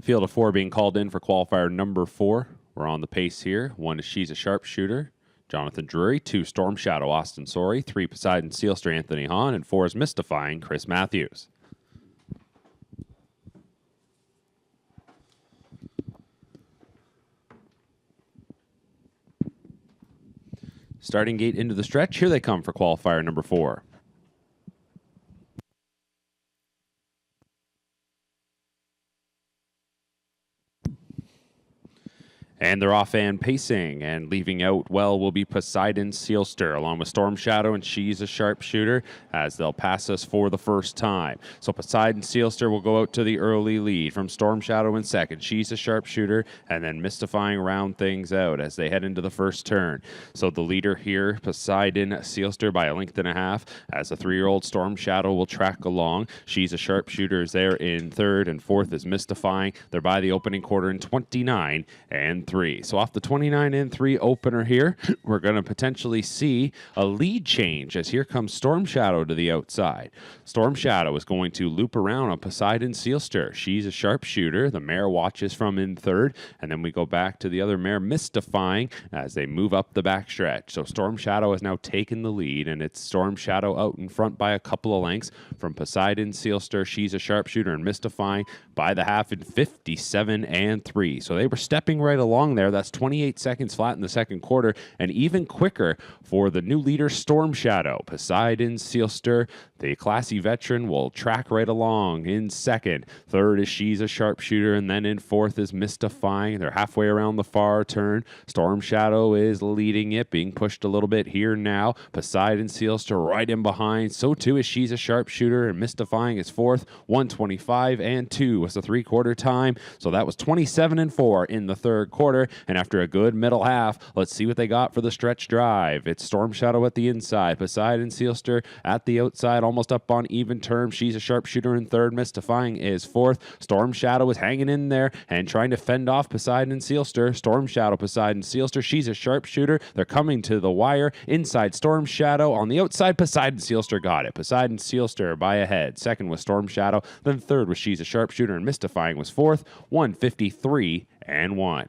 Field of 4 being called in for qualifier number 4. We're on the pace here. 1 is She's a Sharpshooter, Jonathan Drury. 2, Storm Shadow, Austin Sorey. 3, Poseidon Sealster, Anthony Hahn. And 4 is Mystifying, Chris Matthews. Starting gate into the stretch. Here they come for qualifier number 4. And they're off and pacing, and leaving out well will be Poseidon Sealster, along with Storm Shadow and She's a Sharpshooter, as they'll pass us for the first time. So Poseidon Sealster will go out to the early lead from Storm Shadow in second. She's a Sharpshooter, and then Mystifying round things out as they head into the first turn. So the leader here, Poseidon Sealster, by a length and a half, as the 3-year-old Storm Shadow will track along. She's a Sharpshooter is there in third, and fourth is Mystifying. They're by the opening quarter in 29 and 3. So off the 29 and 3 opener here, we're going to potentially see a lead change as here comes Storm Shadow to the outside. Storm Shadow is going to loop around on Poseidon Sealster. She's a Sharpshooter. The mare watches from in third, and then we go back to the other mare, Mystifying, as they move up the backstretch. So Storm Shadow has now taken the lead, and it's Storm Shadow out in front by a couple of lengths from Poseidon Sealster. She's a Sharpshooter, and Mystifying by the half in 57 and 3. So they were stepping right along there. That's 28 seconds flat in the second quarter, and even quicker for the new leader, Storm Shadow. Poseidon Sealster, the classy veteran, will track right along in second. Third is She's a Sharpshooter, and then in fourth is Mystifying. They're halfway around the far turn. Storm Shadow is leading it, being pushed a little bit here now. Poseidon Sealster right in behind. So too is She's a Sharpshooter, and Mystifying is fourth. 1:25 and 2 was the three-quarter time. So that was 27 and 4 in the third quarter. And after a good middle half, let's see what they got for the stretch drive. It's Storm Shadow at the inside, Poseidon Sealster at the outside, almost up on even terms. She's a Sharpshooter in third. Mystifying is fourth. Storm Shadow is hanging in there and trying to fend off Poseidon Sealster. Storm Shadow, Poseidon Sealster. She's a Sharpshooter. They're coming to the wire. Inside, Storm Shadow. On the outside, Poseidon Sealster got it. Poseidon Sealster by a head. Second was Storm Shadow. Then third was She's a Sharpshooter, and Mystifying was fourth. 1:53 and 1.